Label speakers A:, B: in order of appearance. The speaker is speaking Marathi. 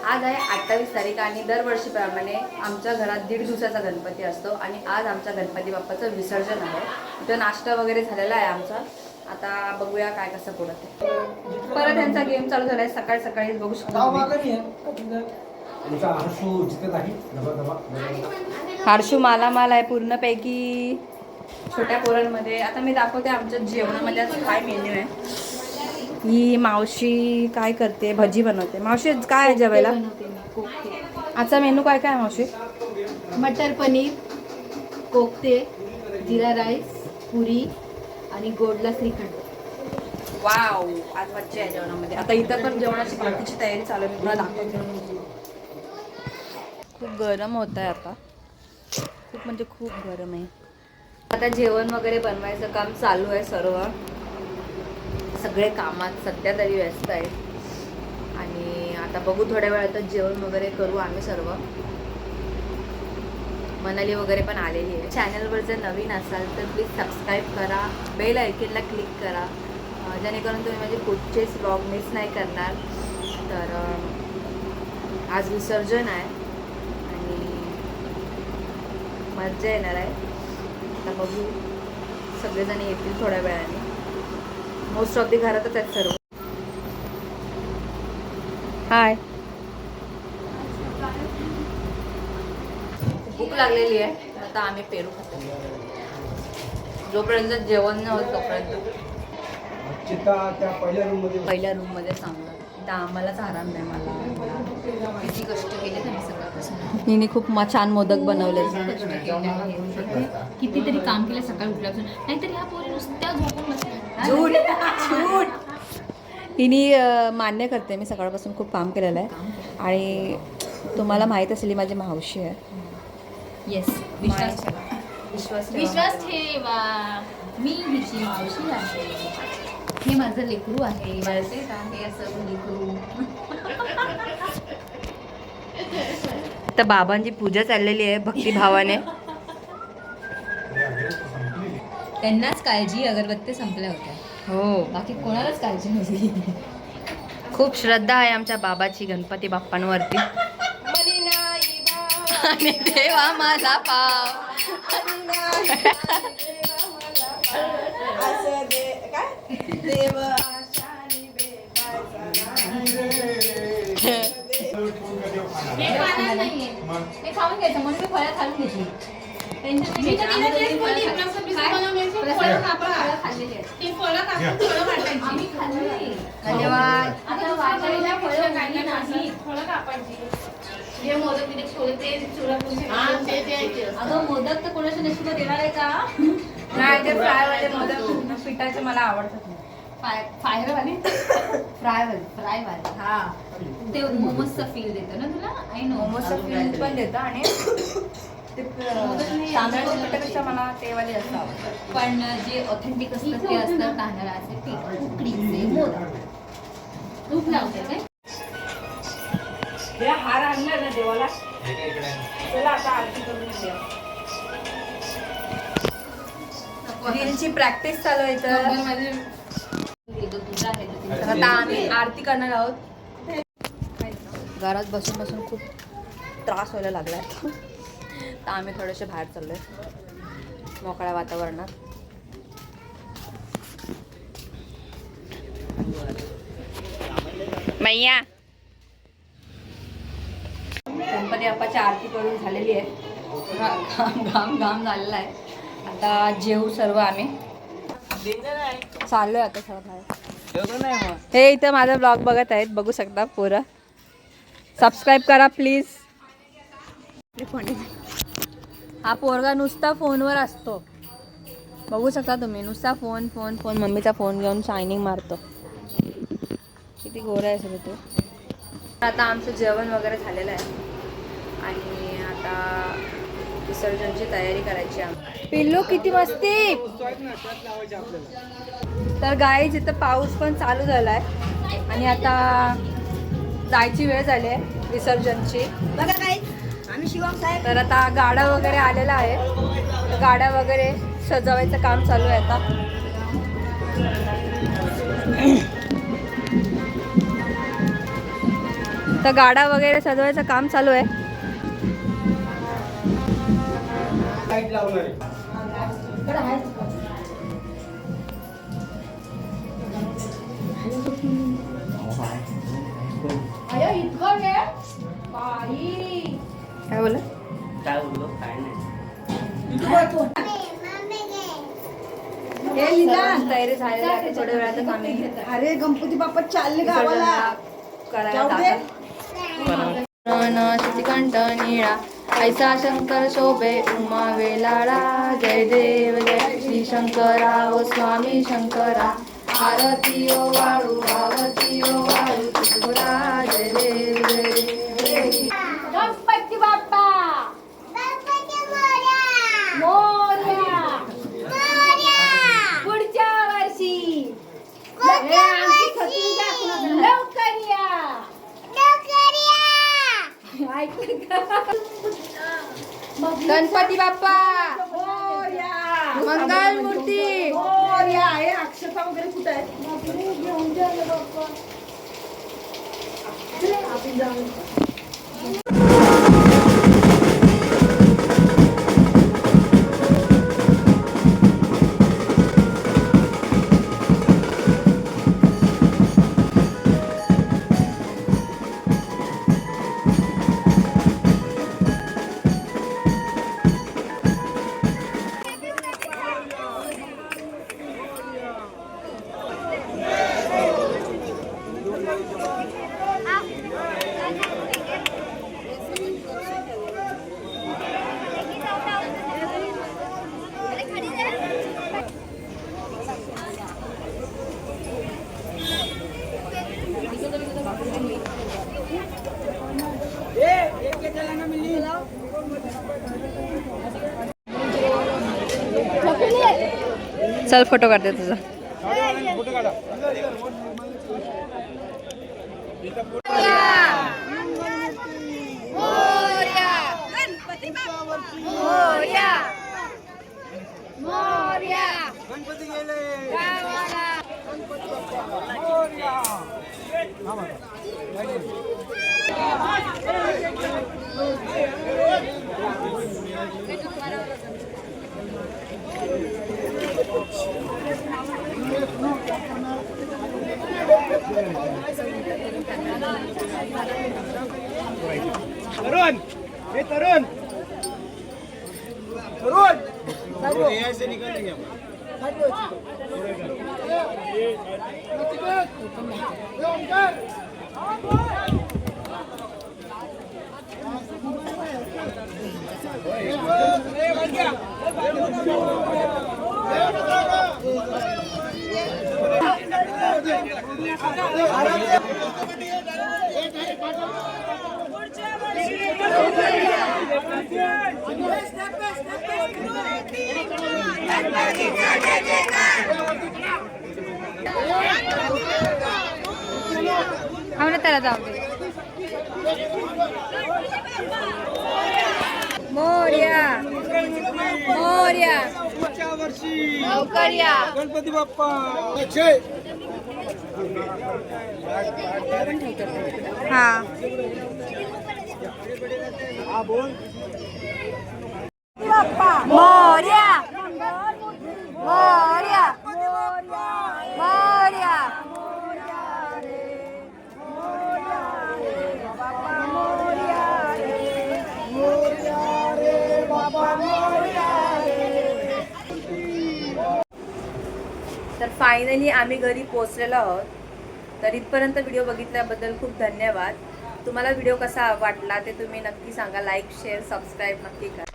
A: आज आहे 28 तारीख आणि दरवर्षीप्रमाणे आमच्या घरात 1.5 दिवसाचा गणपती असतो आणि आज आमच्या गणपती बाप्पाचं विसर्जन आहे. इथं नाश्ता वगैरे झालेला आहे आमचा. आता बघूया काय कसं पुढं ते. परत त्यांचा गेम चालू झाला आहे सकाळी सकाळी बघू शकतो. हर्षू मालामाल आहे पूर्णपैकी छोट्या पोरांमध्ये. आता मी दाखवते आमच्या जेवणामध्ये आज काय मेन्यू आहे. ही मावशी काय करते, भजी बनवते. मावशी काय आहे जेवायला? आजचा मेनू काय काय आहे मावशी?
B: मटर पनीर, कोफ्ते, जिरा राईस, पुरी आणि गोडला श्रीखंड.
A: वाव, आज मज्जा आहे जेवणामध्ये. आता इथं पण जेवणाची बाकीची तयारी चालू आहे. मी तुम्हाला दाखवते. खूप गरम होत आहे आता, खूप म्हणजे खूप गरम आहे. आता जेवण वगैरे बनवायचं काम चालू आहे. सगळे कामात सध्या तरी व्यस्त आहेत आणि आता बघू थोड्या वेळातच जेवण वगैरे करू आम्ही सर्व. मनाली वगैरे पण आलेली आहे. चॅनलवर जर नवीन असाल तर प्लीज सबस्क्राईब करा, बेल आयकॉनला क्लिक करा, जेणेकरून तुम्ही माझे पुढचेच व्लॉग मिस नाही करणार. तर आज विसर्जन आहे आणि मज्जा येणार आहे. आता बघू, सगळेजण येतील थोड्या वेळाने. मोस्ट ऑफ दी घरातच आहेत सर्व. हाय, भूक लागलेली आहे. आता आम्ही पेरू खातो. जोपर्यंत जेवण नाही होत तोपर्यंत पहिल्या रूम मध्ये चांगलं. तर आम्हालाच आराम नाही. मला किती कष्ट केले त्यांनी सकाळपासून. हिने खूप छान मोदक बनवले.
B: कितीतरी काम केलं सकाळी उठल्यापासून, नाहीतर ह्या पोरी नुसत्या झोपून बसल्या.
A: झूट. हिने मान्य करते, मी सकाळपासून खूप काम केलेलं आहे आणि तुम्हाला माहीत असेल माझी मावशी आहे.
B: येस, विश्वास ठेवा. मी हिची मावशी आहे, हे माझं लेकरू आहे. हे असं लेकरू.
A: तर बाबांची पूजा चाललेली आहे भक्तिभावाने.
B: त्यांनाच काळजी, अगरबत्ती संपल्या होत्या.
A: हो,
B: बाकी कोणालाच काळजी नव्हती.
A: खूप श्रद्धा आहे आमच्या बाबाची गणपती बाप्पांवरती. आणि देवा माझा पाव
C: देव
B: हे खाऊन घ्यायचं म्हणून मी फळं खाऊन घेतली.
A: धन्यवाद.
B: अगं मोदक तर कोणाच्या नशिबात येणार आहे का?
A: नाही, ते फ्रायवाले मोदक पिठाचे मला आवडतात.
B: फ्रायवाले
A: फ्रायवाले
B: हा, ते मोमोजचा फील देतं ना तुला. आई नो,
A: मोमोजचं फील पण देतं आणि ते तांदळाच्या पिठापेक्षा मला ते वाले जास्त आवडतात.
B: पण जे ऑथेंटिक असतं ते असतं तांदळाचे पीठ, उकडीचे मोदक. तूप लावते काय?
A: हार आणला ना देवाला. चला आता आरती करून घेऊया. रीलची प्रॅक्टिस चालू आहे. तर आता आम्ही आरती करणार आहोत. घरात बसून बसून खूप त्रास व्हायला लागलाय. तर आम्ही थोडेसे बाहेर चाललोय मोकळ्या वातावरणात. मैया गणपती बाप्पाची आरती करून झालेली आहे. घाम झालेला आहे. आता जेवू सर्व आम्ही. चाललोय आता सर्व बाहेर. हे इथं माझा ब्लॉग बघत आहेत, बघू शकता पोरं. सबस्क्राईब करा प्लीज. हा पोरगा नुसता फोनवर असतो, बघू शकता तुम्ही. नुसता फोन फोन फोन, मम्मीचा फोन घेऊन शायनिंग मारतो. किती गोरा आहे सगळं तो. आता आमचं जेवण वगैरे झालेलं आहे आणि आता विसर्जनची तयारी करायची आहे. पिल्लू किती मस्ती. तर गाईज इथं पाऊस पण चालू झाला आहे आणि आता जायची वेळ झाली आहे विसर्जनची. बघा गाईज, आम्ही शिवम साहेब. तर आता गाडा वगैरे आलेला आहे. गाड्या वगैरे सजवायचं काम चालू आहे आता. तर गाडा वगैरे सजवायचं काम चालू आहे. काय बोला
D: काय बोललो काय नाही.
A: तयारी झालेली आहे थोड्या वेळातच आम्ही
C: अरे गणपती बाप्पा चालले गावाला.
A: करायला शशिकंठ निळा ऐसा शंकर शोभे उमा वेलाळा. जय देव जय श्री शंकरा ओ स्वामी शंकरा. आरती ओ वाळू आरती ओ वाळू तुझा. जय देव जय देव.
B: गणपती बाप्पा मोरया. पुढच्या वर्षी लवकर या.
A: गणपती बाप्पा
C: मोरया.
A: मंगल मूर्ती.
C: मोरया. हे अक्षता वगैरे कुठे आहे?
A: चल फोटो काढते तुझा.
E: तरुण हे तरुण तरुण ऐसे निकल लेंगे
A: हो ना त्याला जाऊ दे. मोरया मोरया
E: पुढच्या वर्षी
A: लवकर या.
E: गणपती बाप्पा
A: हा
E: हा बोल
A: मोरया मोरया मोरया. तर फायनली आम्ही घरी पोहोचलेलो आहोत. तर इथपर्यंत व्हिडिओ बघितल्याबद्दल खूप धन्यवाद. तुम्हाला व्हिडिओ कसा वाटला ते तुम्ही नक्की सांगा. लाईक शेअर सबस्क्राईब नक्की करा.